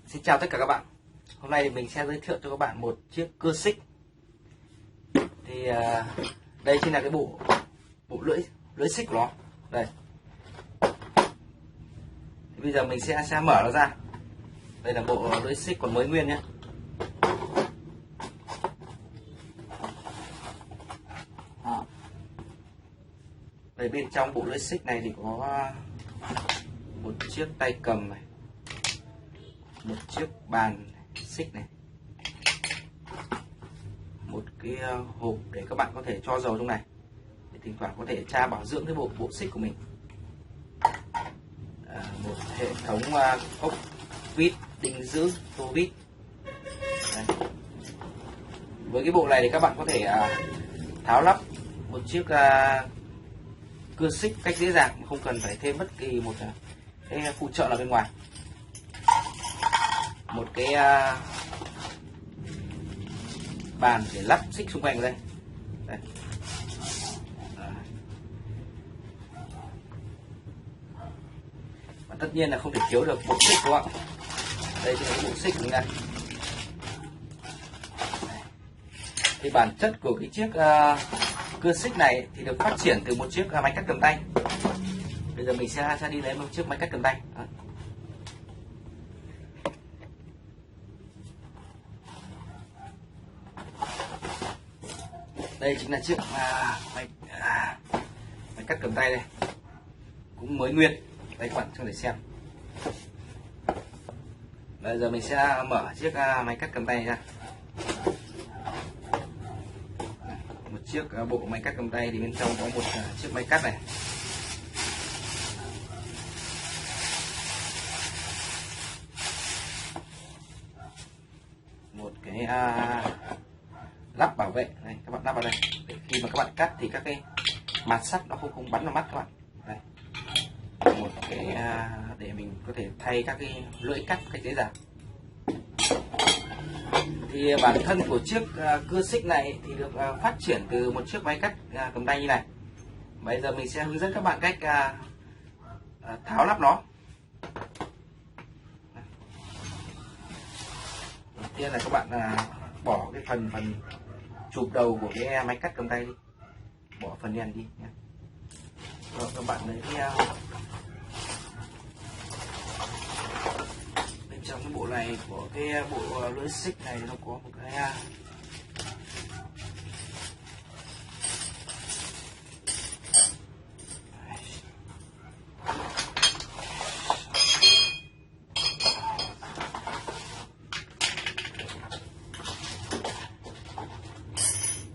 Xin chào tất cả các bạn. Hôm nay thì mình sẽ giới thiệu cho các bạn một chiếc cưa xích. Thì đây chính là cái bộ lưỡi xích của nó. Đây. Thì bây giờ mình sẽ mở nó ra. Đây là bộ lưỡi xích còn mới nguyên nhé. Đây, bên trong bộ lưỡi xích này thì có một chiếc tay cầm này, một chiếc bàn xích này, một cái hộp để các bạn có thể cho dầu trong này để thỉnh thoảng có thể tra bảo dưỡng cái bộ xích của mình, một hệ thống ốc vít đinh giữ tô vít. Với cái bộ này thì các bạn có thể tháo lắp một chiếc cưa xích cách dễ dàng, không cần phải thêm bất kỳ một cái phụ trợ nào bên ngoài. Một cái bàn để lắp xích xung quanh đây. Đây. Và tất nhiên là không thể thiếu được bộ xích đúng không ạ? Đây chính là bộ xích của chúng ta. Thì bản chất của cái chiếc cưa xích này thì được phát triển từ một chiếc máy cắt cầm tay. Bây giờ mình sẽ đi lấy một chiếc máy cắt cầm tay. Đó. Đây chính là chiếc máy cắt cầm tay đây, cũng mới nguyên. Đây các bạn cho để xem. Bây giờ mình sẽ mở chiếc máy cắt cầm tay ra. Một chiếc bộ máy cắt cầm tay thì bên trong có một chiếc máy cắt này, một cái lắp bảo vệ đây, các bạn lắp vào đây để khi mà các bạn cắt thì các cái mạt sắt nó không bắn vào mắt các bạn. Đây, một cái để mình có thể thay các cái lưỡi cắt cách dễ dàng. Thì bản thân của chiếc cưa xích này thì được phát triển từ một chiếc máy cắt cầm tay như này. Bây giờ mình sẽ hướng dẫn các bạn cách tháo lắp nó. Đầu tiên là các bạn bỏ cái phần chụp đầu của cái máy cắt cầm tay đi, bỏ phần đèn đi nhé. Rồi các bạn lấy cái bên trong cái bộ này của cái bộ lưỡi xích này nó có một cái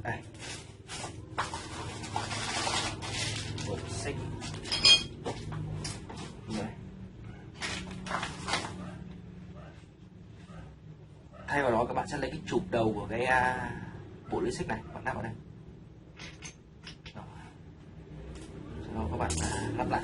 đây, bộ xích đây. Thay vào đó các bạn sẽ lấy cái chụp đầu của cái bộ lưỡi xích này, bạn lắp vào đây. Đó. Sau đó các bạn lắp lại.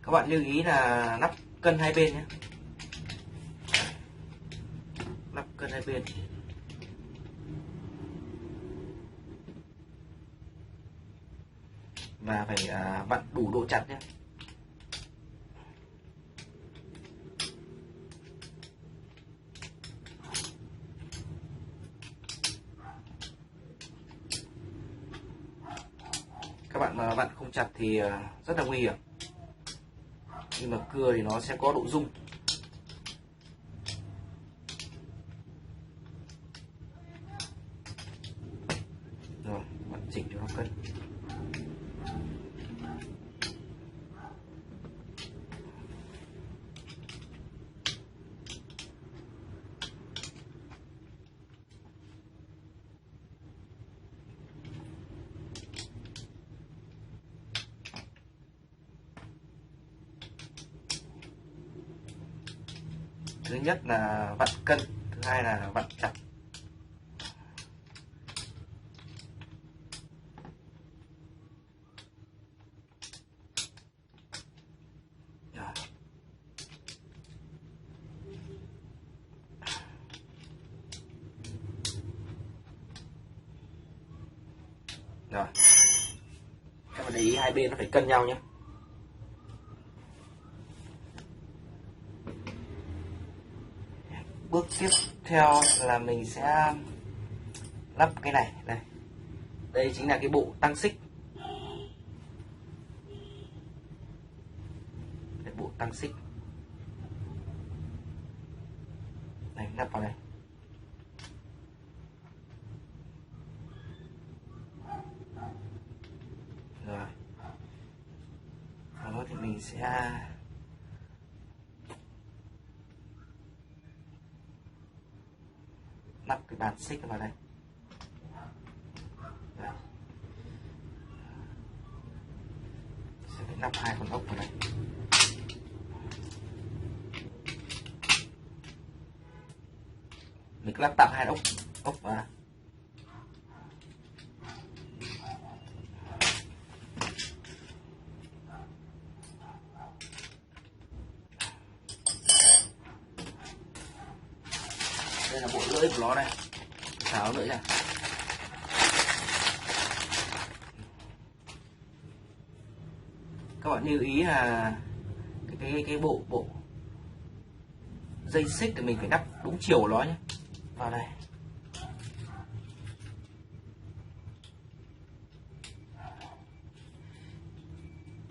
Các bạn lưu ý là lắp cân hai bên nhé, lắp cân hai bên. Và phải vặn đủ độ chặt nhé. Các bạn mà vặn không chặt thì rất là nguy hiểm. Nhưng mà cưa thì nó sẽ có độ rung. Rồi, bạn chỉnh cho nó cân. Thứ nhất là vặn cân, thứ hai là vặn chặt. Rồi, các bạn để ý hai bên nó phải cân nhau nhé. Bước tiếp theo là mình sẽ lắp cái này đây. Đây chính là cái bộ tăng xích. Đây, bộ tăng xích này, lắp vào đây. Rồi, sau đó thì mình sẽ lắp cái bàn xích vào đây. Đây. Sẽ phải lắp hai con ốc vào đây. Mình lắp tạm hai ốc vào. Đây là bộ lưỡi của nó đây, tháo lưỡi ra. Các bạn lưu ý là cái bộ dây xích thì mình phải đắp đúng chiều của nó nhé. Vào đây.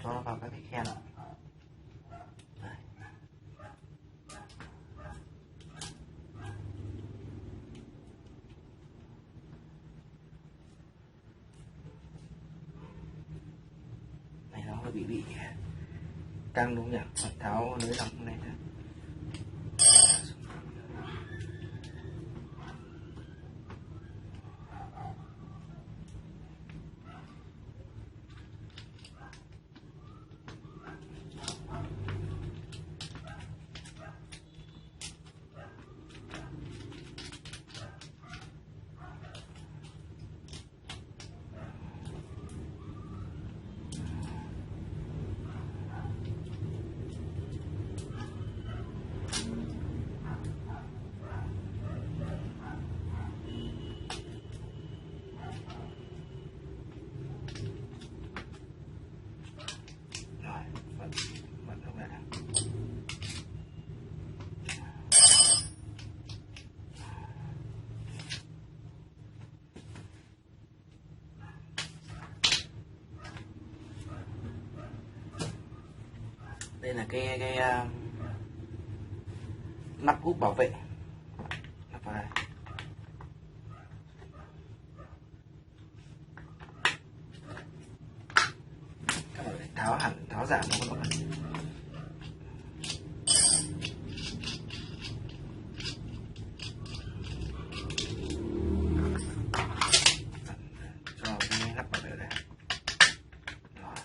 Cho nó vào các cái khe này. Đây. Này nó hơi bị căng đúng nhỉ? Phải tháo lưới lọc này ra. Đây là cái nắp úp bảo vệ. Nắp vào đây. Các bạn phải tháo hẳn, tháo giảm nó các bạn. Cho cái nắp bảo vệ đây. Rồi.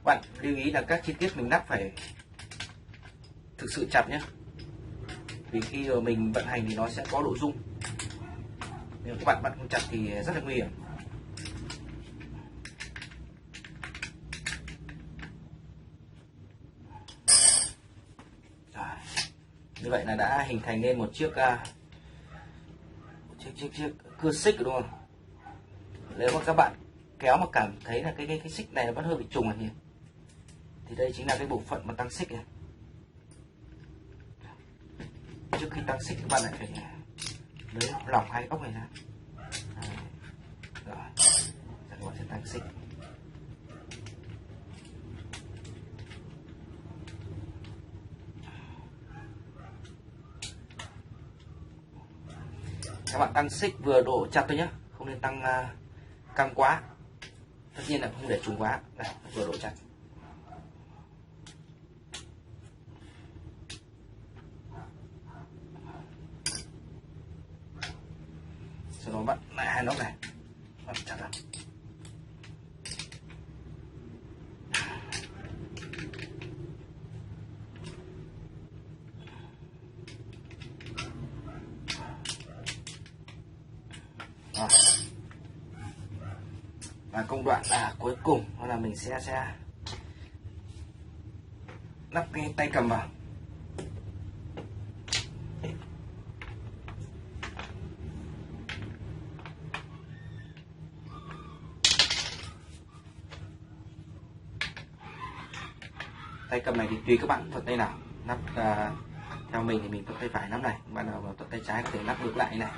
Bạn lưu ý là các chi tiết mình lắp phải thực sự chặt nhé, vì khi mà mình vận hành thì nó sẽ có độ rung. Nếu các bạn không chặt thì rất là nguy hiểm. Rồi. Như vậy là đã hình thành nên một chiếc cưa xích đúng không? Nếu mà các bạn kéo mà cảm thấy là cái xích này nó vẫn hơi bị trùng thì đây chính là cái bộ phận mà tăng xích này. Trước khi tăng xích các bạn lại phải lấy lỏng hai ốc này ra. Rồi, các bạn sẽ tăng xích. Các bạn tăng xích vừa độ chặt thôi nhé, không nên tăng căng quá. Tất nhiên là không để trùng quá. Đây, vừa độ chặt. Sau đó bạn lại hai nóc này, bạn chặt ra. Và công đoạn cuối cùng đó là mình sẽ lắp cái tay cầm vào. Tay cầm này thì tùy các bạn thuận tay nào lắp. Theo mình thì mình thuận tay phải lắp này, bạn nào thuận tay trái có thể lắp ngược lại này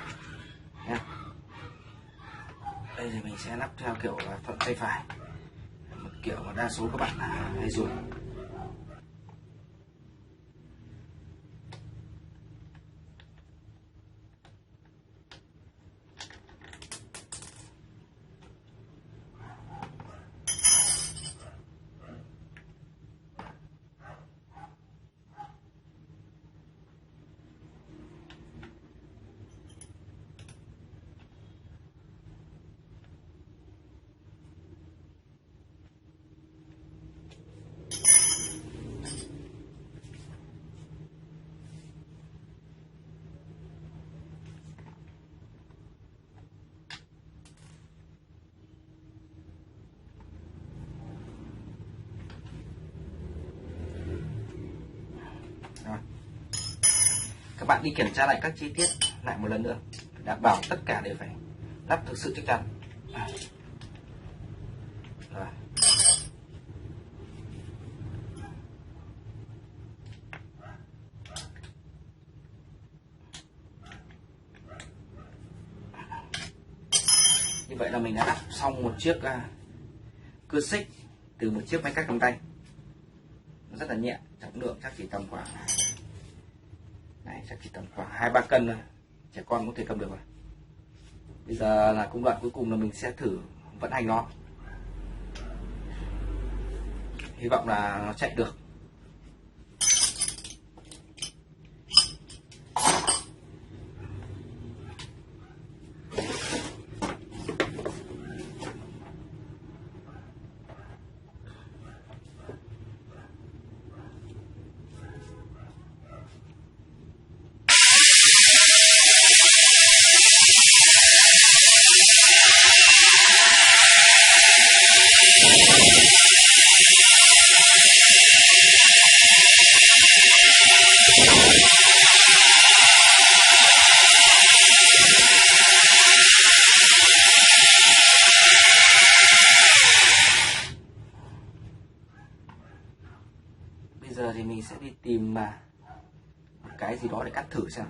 nha. Đây thì mình sẽ lắp theo kiểu thuận tay phải, một kiểu mà đa số các bạn hay dùng. Rồi. Các bạn đi kiểm tra lại các chi tiết lại một lần nữa, đảm bảo tất cả đều phải lắp thực sự chắc chắn. Rồi. Như vậy là mình đã lắp xong một chiếc cưa xích từ một chiếc máy cắt cầm tay. Nó rất là nhẹ, trọng lượng chắc chỉ tầm khoảng chắc chỉ tầm khoảng 2-3 cân thôi, trẻ con có thể cầm được rồi. Bây giờ là công đoạn cuối cùng là mình sẽ thử vận hành nó, hy vọng là nó chạy được. Bây giờ thì mình sẽ đi tìm một cái gì đó để cắt thử xem.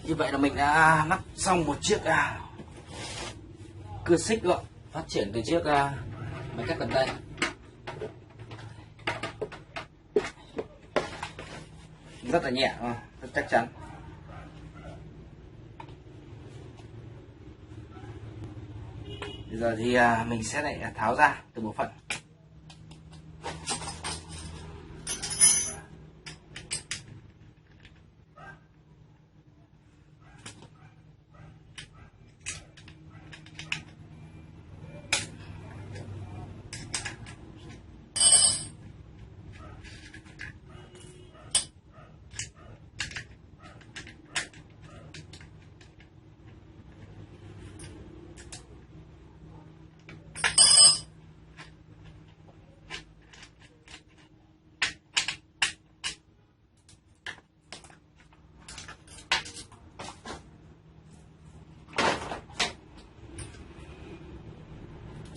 Như vậy là mình đã lắp xong một chiếc cưa xích rồi, phát triển từ chiếc máy cắt cầm tay. Rất là nhẹ, rất chắc chắn. Bây giờ thì mình sẽ lại tháo ra từ bộ phận.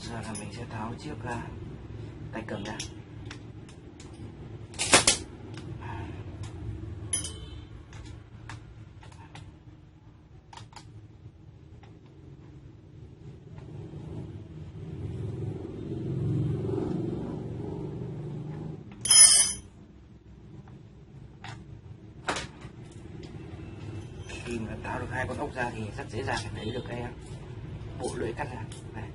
Giờ là mình sẽ tháo chiếc tay cầm ra. khi mà tháo được hai con ốc ra thì rất dễ dàng để lấy được cái bộ lưỡi cắt ra này.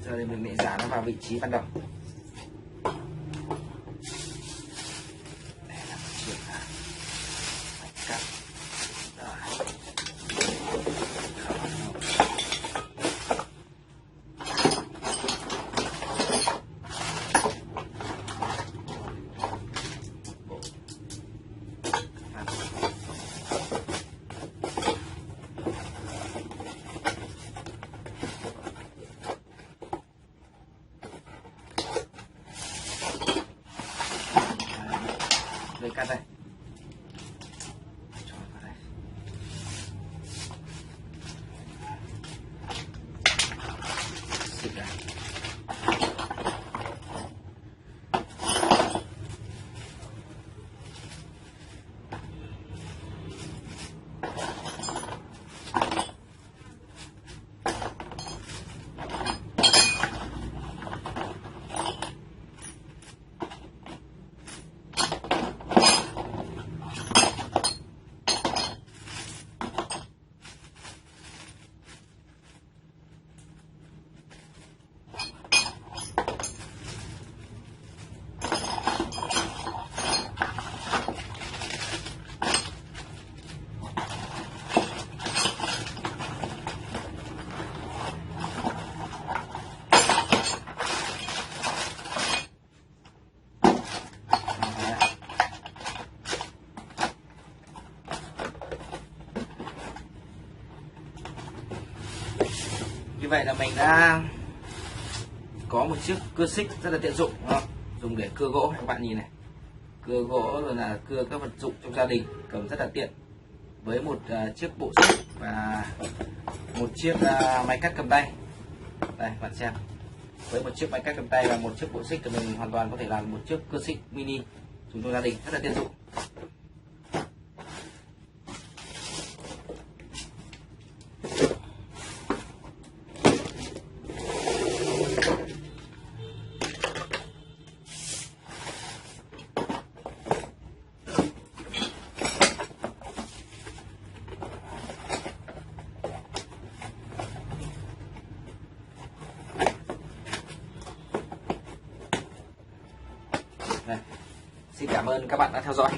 Giờ thì mình lại dán nó vào vị trí ban đầu. Đây là một chiếc cắt. Đây cắt đây. Cho vào đây. Xịt ra. Như vậy là mình đã có một chiếc cưa xích rất là tiện dụng, đúng không? Dùng để cưa gỗ, các bạn nhìn này, cưa gỗ rồi là cưa các vật dụng trong gia đình, cầm rất là tiện. Với một chiếc bộ xích và một chiếc máy cắt cầm tay. Đây bạn xem, với một chiếc máy cắt cầm tay và một chiếc bộ xích thì mình hoàn toàn có thể làm một chiếc cưa xích mini dùng trong gia đình rất là tiện dụng. Đây. Xin cảm ơn các bạn đã theo dõi.